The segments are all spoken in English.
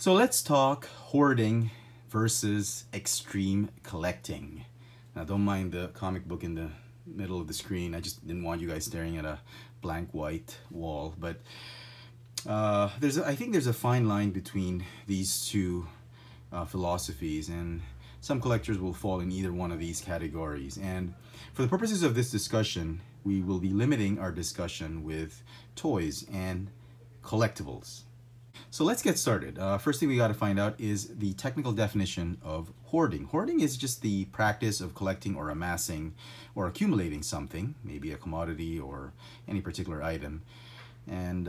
So let's talk hoarding versus extreme collecting. Now don't mind the comic book in the middle of the screen. I just didn't want you guys staring at a blank white wall. But I think there's a fine line between these two philosophies, and some collectors will fall in either one of these categories. And for the purposes of this discussion, we will be limiting our discussion with toys and collectibles. So let's get started. First thing we got to find out is the technical definition of hoarding. Hoarding is just the practice of collecting or amassing or accumulating something, maybe a commodity or any particular item. And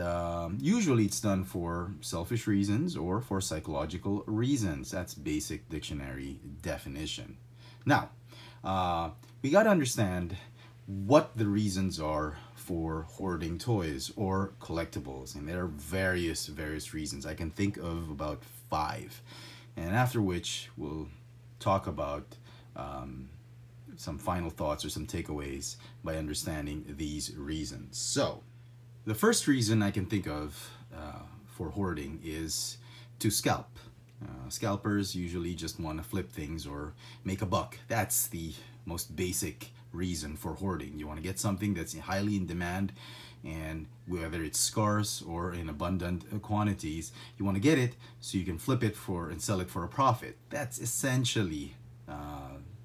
usually it's done for selfish reasons or for psychological reasons. That's basic dictionary definition. Now, we got to understand what the reasons are for hoarding toys or collectibles, and there are various reasons. I can think of about 5, and after which we'll talk about some final thoughts or some takeaways by understanding these reasons. So the first reason I can think of for hoarding is to scalp. Scalpers usually just want to flip things or make a buck. That's the most basic reason for hoarding. You want to get something that's highly in demand, and whether it's scarce or in abundant quantities, you want to get it so you can flip it and sell it for a profit. That's essentially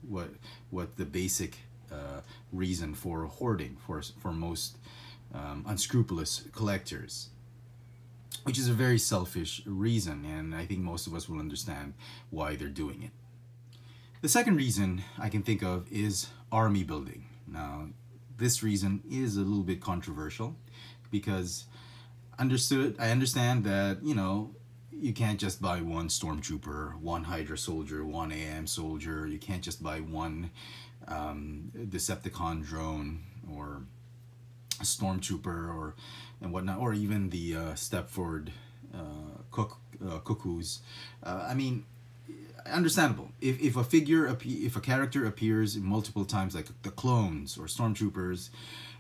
what the basic reason for hoarding for most unscrupulous collectors, which is a very selfish reason, and I think most of us will understand why they're doing it. The second reason I can think of is army building. Now, this reason is a little bit controversial because I understand that, you know, you can't just buy one stormtrooper, one Hydra soldier, one AM soldier. You can't just buy one Decepticon drone or a stormtrooper and whatnot, or even the Stepford cuckoos. I mean, understandable. If a character appears multiple times, like the clones or stormtroopers,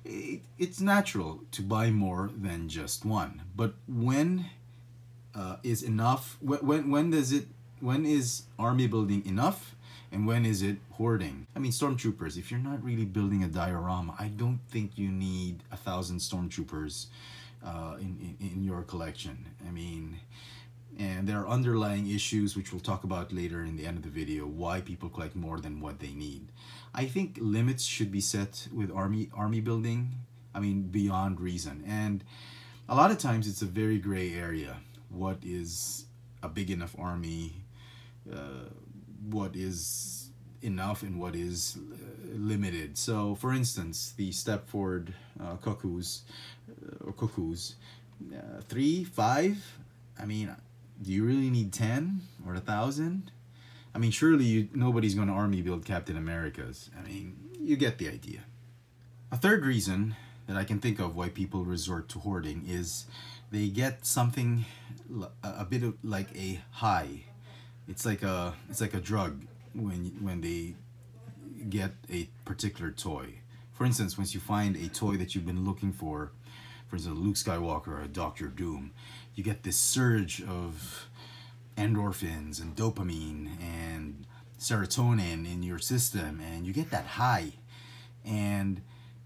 it's natural to buy more than just one. But when is enough? When is army building enough? And when is it hoarding? I mean, stormtroopers, if you're not really building a diorama, I don't think you need 1,000 stormtroopers in your collection. I mean, and there are underlying issues which we'll talk about later in the end of the video, why people collect more than what they need. I think limits should be set with army building, I mean, beyond reason. And a lot of times it's a very gray area. What is a big enough army? What is enough and what is limited? So, for instance, the Stepford cuckoos, 3, 5, I mean, do you really need 10 or 1,000? I mean, surely nobody's going to army build Captain Americas. I mean, you get the idea. A third reason that I can think of why people resort to hoarding is they get something a bit of like a high. It's like a drug when they get a particular toy. For instance, once you find a toy that you've been looking for instance, Luke Skywalker or Dr. Doom, you get this surge of endorphins and dopamine and serotonin in your system, and you get that high. And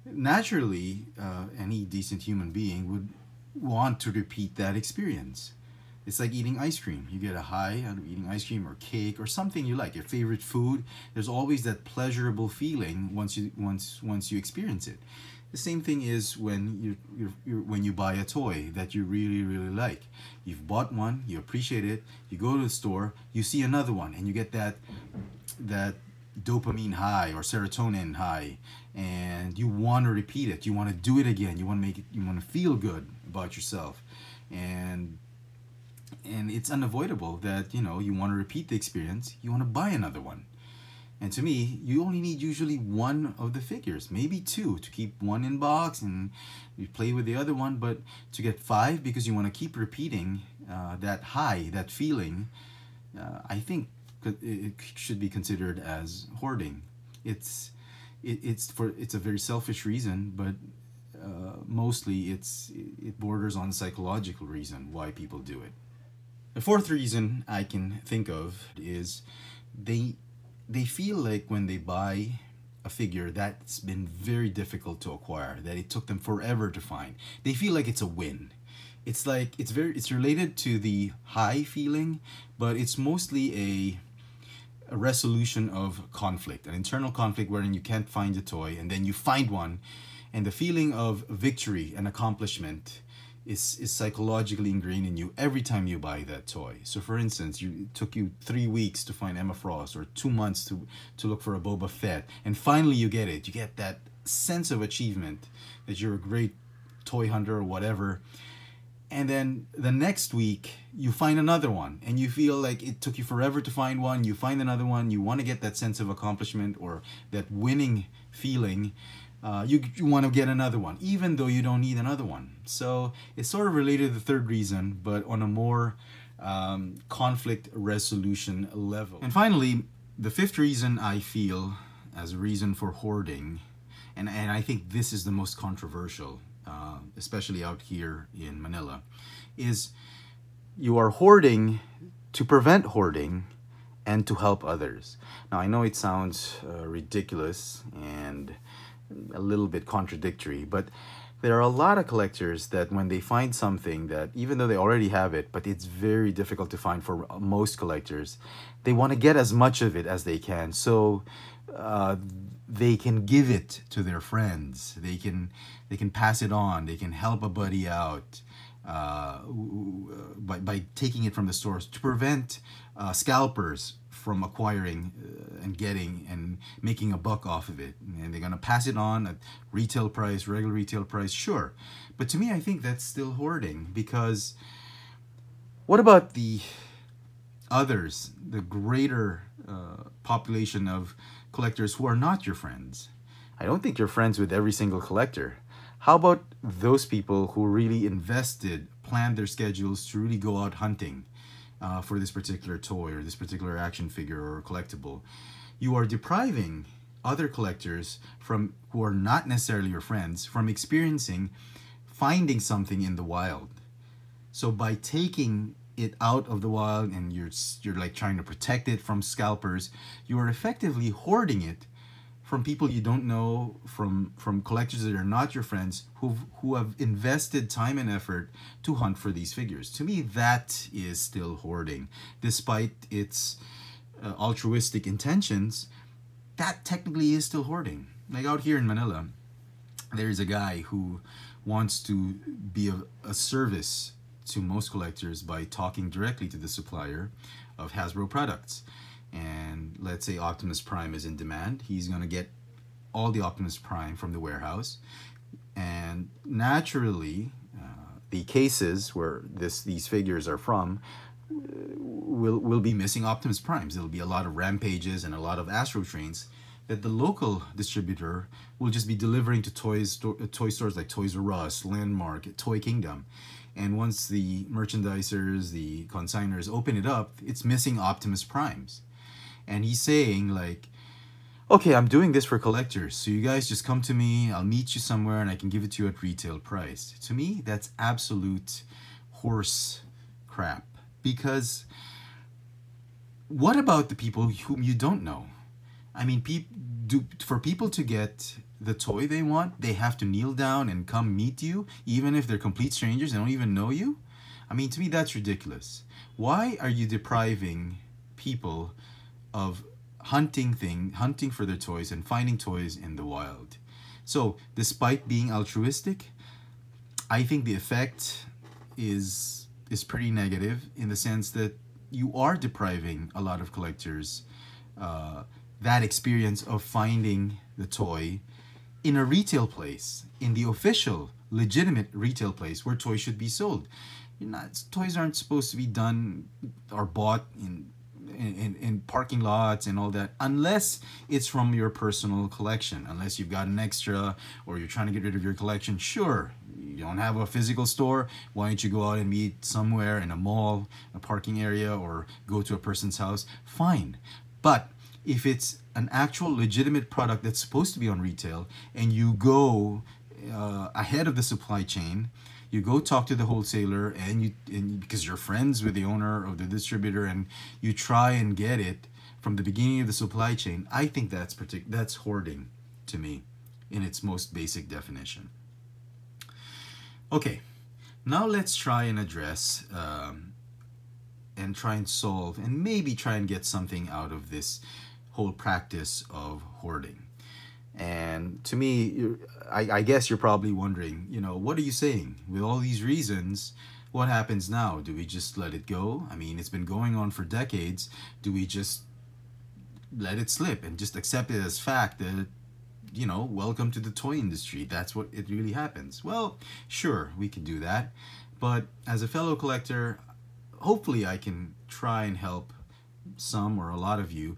naturally, any decent human being would want to repeat that experience. It's like eating ice cream. You get a high out of eating ice cream or cake or something you like, your favorite food. There's always that pleasurable feeling once you experience it. The same thing is when you buy a toy that you really like. You've bought one, you appreciate it, you go to the store, you see another one, and you get that dopamine high or serotonin high, and you want to repeat it. You want to do it again. You want to feel good about yourself, and it's unavoidable that, you know, you want to repeat the experience. You want to buy another one. And to me, you only need usually one of the figures, maybe 2, to keep one in box and you play with the other one. But to get 5 because you want to keep repeating that high, that feeling, I think it should be considered as hoarding. It's a very selfish reason, but mostly it borders on psychological reason why people do it. The fourth reason I can think of is they feel like when they buy a figure that's been very difficult to acquire, that it took them forever to find, they feel like it's a win. It's like it's related to the high feeling, but it's mostly a resolution of conflict, an internal conflict wherein you can't find a toy and then you find one, and the feeling of victory and accomplishment is psychologically ingrained in you every time you buy that toy. So for instance, it took you 3 weeks to find Emma Frost, or 2 months to look for a Boba Fett, and finally you get it. You get that sense of achievement that you're a great toy hunter or whatever. And then the next week you find another one and you feel like it took you forever to find one. You find another one, you want to get that sense of accomplishment or that winning feeling. You want to get another one, even though you don't need another one. So it's sort of related to the third reason, but on a more conflict resolution level. And finally, the fifth reason I feel as a reason for hoarding, and I think this is the most controversial, especially out here in Manila, is you are hoarding to prevent hoarding and to help others. Now, I know it sounds ridiculous and a little bit contradictory, but there are a lot of collectors that when they find something that, even though they already have it, but it's very difficult to find for most collectors, they want to get as much of it as they can, so they can give it to their friends. They can pass it on. They can help a buddy out by taking it from the stores to prevent scalpers from acquiring and getting and making a buck off of it. And they're gonna pass it on at retail price, regular retail price, sure. But to me, I think that's still hoarding, because what about the others, the greater population of collectors who are not your friends? I don't think you're friends with every single collector. How about those people who really invested, planned their schedules to really go out hunting for this particular toy or this particular action figure or collectible? You are depriving other collectors who are not necessarily your friends from experiencing finding something in the wild. So by taking it out of the wild and you're like trying to protect it from scalpers, you are effectively hoarding it from people you don't know, from collectors that are not your friends, who have invested time and effort to hunt for these figures. To me, that is still hoarding. Despite its altruistic intentions, that technically is still hoarding. Like out here in Manila, there's a guy who wants to be a service to most collectors by talking directly to the supplier of Hasbro products. And let's say Optimus Prime is in demand. He's going to get all the Optimus Prime from the warehouse. And naturally, the cases where these figures are from will be missing Optimus Primes. There'll be a lot of Rampages and a lot of Astro Trains that the local distributor will just be delivering to toy stores like Toys R Us, Landmark, Toy Kingdom. And once the merchandisers, the consigners open it up, it's missing Optimus Primes. And he's saying like, okay, I'm doing this for collectors, so you guys just come to me, I'll meet you somewhere and I can give it to you at retail price. To me, that's absolute horse crap. Because what about the people whom you don't know? I mean, for people to get the toy they want, they have to kneel down and come meet you, even if they're complete strangers, they don't even know you? I mean, to me, that's ridiculous. Why are you depriving people of hunting for their toys and finding toys in the wild? So, despite being altruistic, I think the effect is pretty negative, in the sense that you are depriving a lot of collectors that experience of finding the toy in a retail place, in the official, legitimate retail place where toys should be sold. Toys aren't supposed to be done or bought in parking lots and all that, unless it's from your personal collection. Unless you've got an extra or you're trying to get rid of your collection, sure. You don't have a physical store, why don't you go out and meet somewhere in a mall, a parking area, or go to a person's house? Fine. But if it's an actual legitimate product that's supposed to be on retail, and you go ahead of the supply chain, You go talk to the wholesaler, and because you're friends with the owner of the distributor, and you try and get it from the beginning of the supply chain. I think that's hoarding to me in its most basic definition. Okay, now let's try and address and try and solve and maybe try and get something out of this whole practice of hoarding. And to me, I guess you're probably wondering, what are you saying? With all these reasons, what happens now? Do we just let it go? I mean, it's been going on for decades. Do we just let it slip and just accept it as fact that, welcome to the toy industry? That's what it really happens. Well, sure, we can do that. But as a fellow collector, hopefully I can try and help some or a lot of you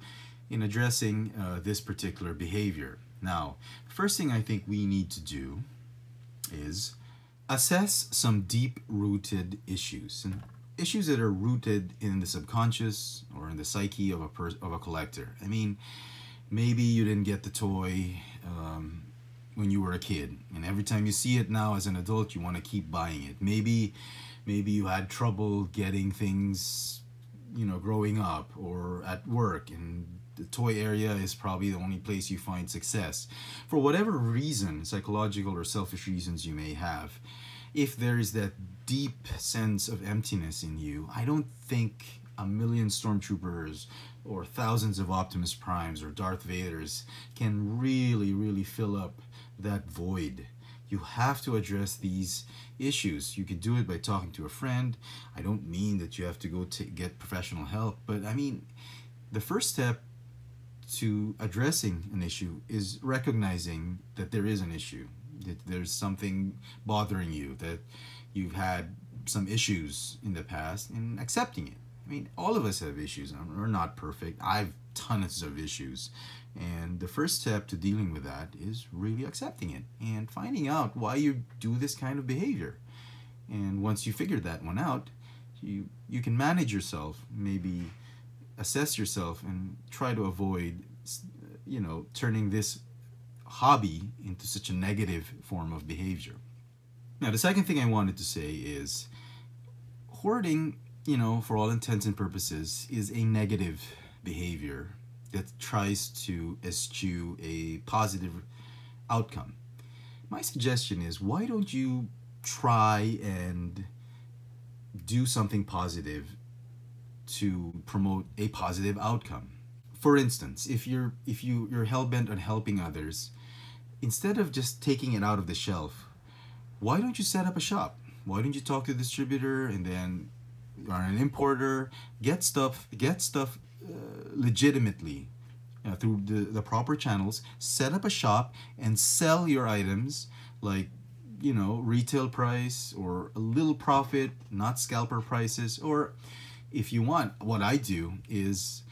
in addressing this particular behavior. Now, first thing I think we need to do is assess some deep-rooted issues, and issues that are rooted in the subconscious or in the psyche of a collector. I mean, maybe you didn't get the toy when you were a kid, and every time you see it now as an adult, you want to keep buying it. Maybe you had trouble getting things, growing up or at work, and the toy area is probably the only place you find success. For whatever reason, psychological or selfish reasons you may have, if there is that deep sense of emptiness in you, I don't think a million stormtroopers or thousands of Optimus Primes or Darth Vaders can really fill up that void. You have to address these issues. You could do it by talking to a friend. I don't mean that you have to go get professional help, but I mean, the first step to addressing an issue is recognizing that there is an issue, that there's something bothering you, that you've had some issues in the past, and accepting it. I mean, all of us have issues. We're not perfect. I've tons of issues. And the first step to dealing with that is really accepting it and finding out why you do this kind of behavior. And once you figure that one out, you can manage yourself, maybe assess yourself, and try to avoid, turning this hobby into such a negative form of behavior. Now, the second thing I wanted to say is hoarding, for all intents and purposes, is a negative behavior that tries to eschew a positive outcome. My suggestion is, why don't you try and do something positive to promote a positive outcome? For instance, if you're hell-bent on helping others, instead of just taking it out of the shelf, why don't you set up a shop? Why don't you talk to a distributor and then, or an importer, get stuff legitimately through the proper channels, set up a shop and sell your items like, retail price or a little profit, not scalper prices. Or if you want, what I do is,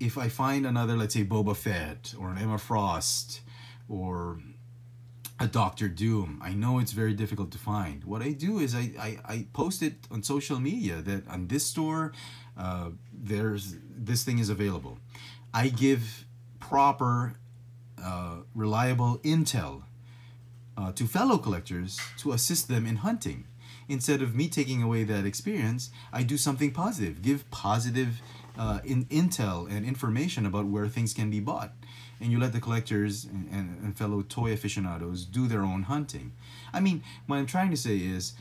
if I find another, let's say Boba Fett or an Emma Frost or a Doctor Doom, I know it's very difficult to find. What I do is I post it on social media that on this store, this thing is available. I give proper, reliable intel to fellow collectors to assist them in hunting. Instead of me taking away that experience, I do something positive, give positive intel and information about where things can be bought. And you let the collectors and fellow toy aficionados do their own hunting. I mean, what I'm trying to say is,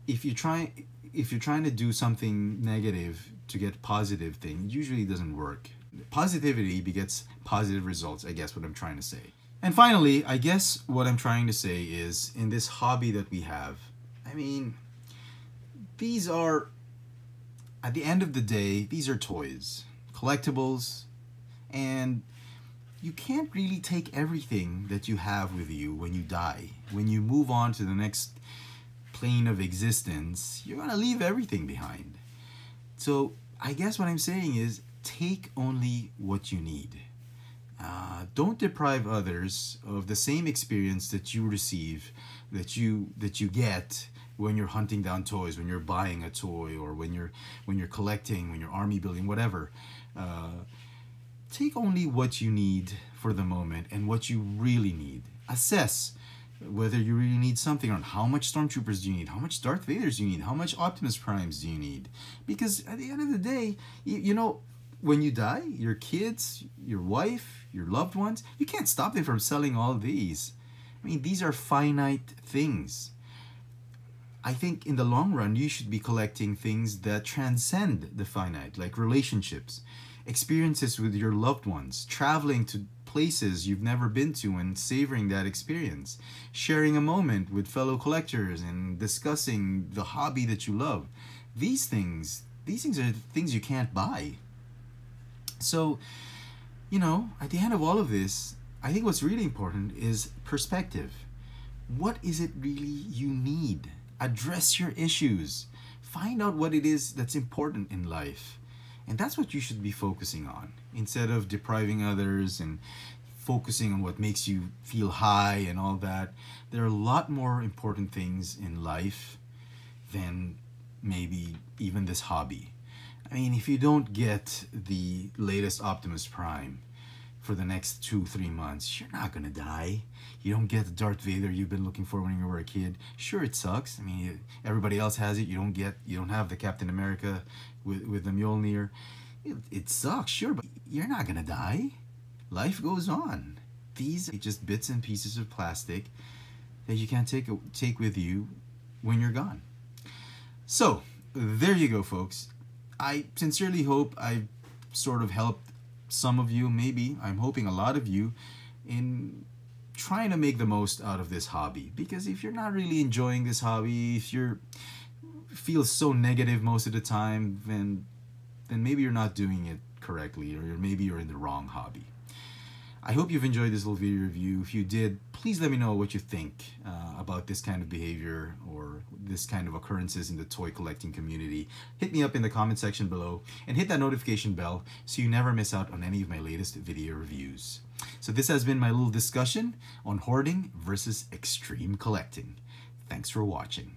if you're trying to do something negative to get positive thing, it usually doesn't work. Positivity begets positive results, I guess what I'm trying to say. And finally, I guess what I'm trying to say is, in this hobby that we have, I mean, these are, at the end of the day, these are toys, collectibles, and you can't really take everything that you have with you when you die. When you move on to the next plane of existence, you're gonna leave everything behind. So I guess what I'm saying is, take only what you need. Don't deprive others of the same experience that you receive, that you get when you're hunting down toys, when you're buying a toy, or when you're collecting, when you're army building, whatever. Take only what you need for the moment and what you really need. Assess whether you really need something, or how much Stormtroopers do you need, how much Darth Vaders do you need, how much Optimus Primes do you need. Because at the end of the day, you know, when you die, your kids, your wife, your loved ones, you can't stop them from selling all these. I mean, these are finite things. I think in the long run, you should be collecting things that transcend the finite, like relationships, experiences with your loved ones, traveling to places you've never been to and savoring that experience, sharing a moment with fellow collectors and discussing the hobby that you love. These things are things you can't buy. So, you know, at the end of all of this, I think what's really important is perspective. What is it really you need? Address your issues. Find out what it is that's important in life. And that's what you should be focusing on, instead of depriving others and focusing on what makes you feel high and all that. There are a lot more important things in life than maybe even this hobby. I mean, if you don't get the latest Optimus Prime for the next 2-3 months, you're not gonna die. You don't get the Darth Vader you've been looking for when you were a kid. Sure, it sucks. I mean, everybody else has it. You don't have the Captain America with the Mjolnir. It sucks, sure, but you're not gonna die. Life goes on. These are just bits and pieces of plastic that you can't take with you when you're gone. So there you go, folks. I sincerely hope I've sort of helped some of you, maybe I'm hoping a lot of you, in trying to make the most out of this hobby. Because if you're not really enjoying this hobby, if you feel so negative most of the time, then maybe you're not doing it correctly, or maybe you're in the wrong hobby. I hope you've enjoyed this little video review. If you did, please let me know what you think about this kind of behavior or this kind of occurrences in the toy collecting community. Hit me up in the comment section below and hit that notification bell so you never miss out on any of my latest video reviews. So this has been my little discussion on hoarding versus extreme collecting. Thanks for watching.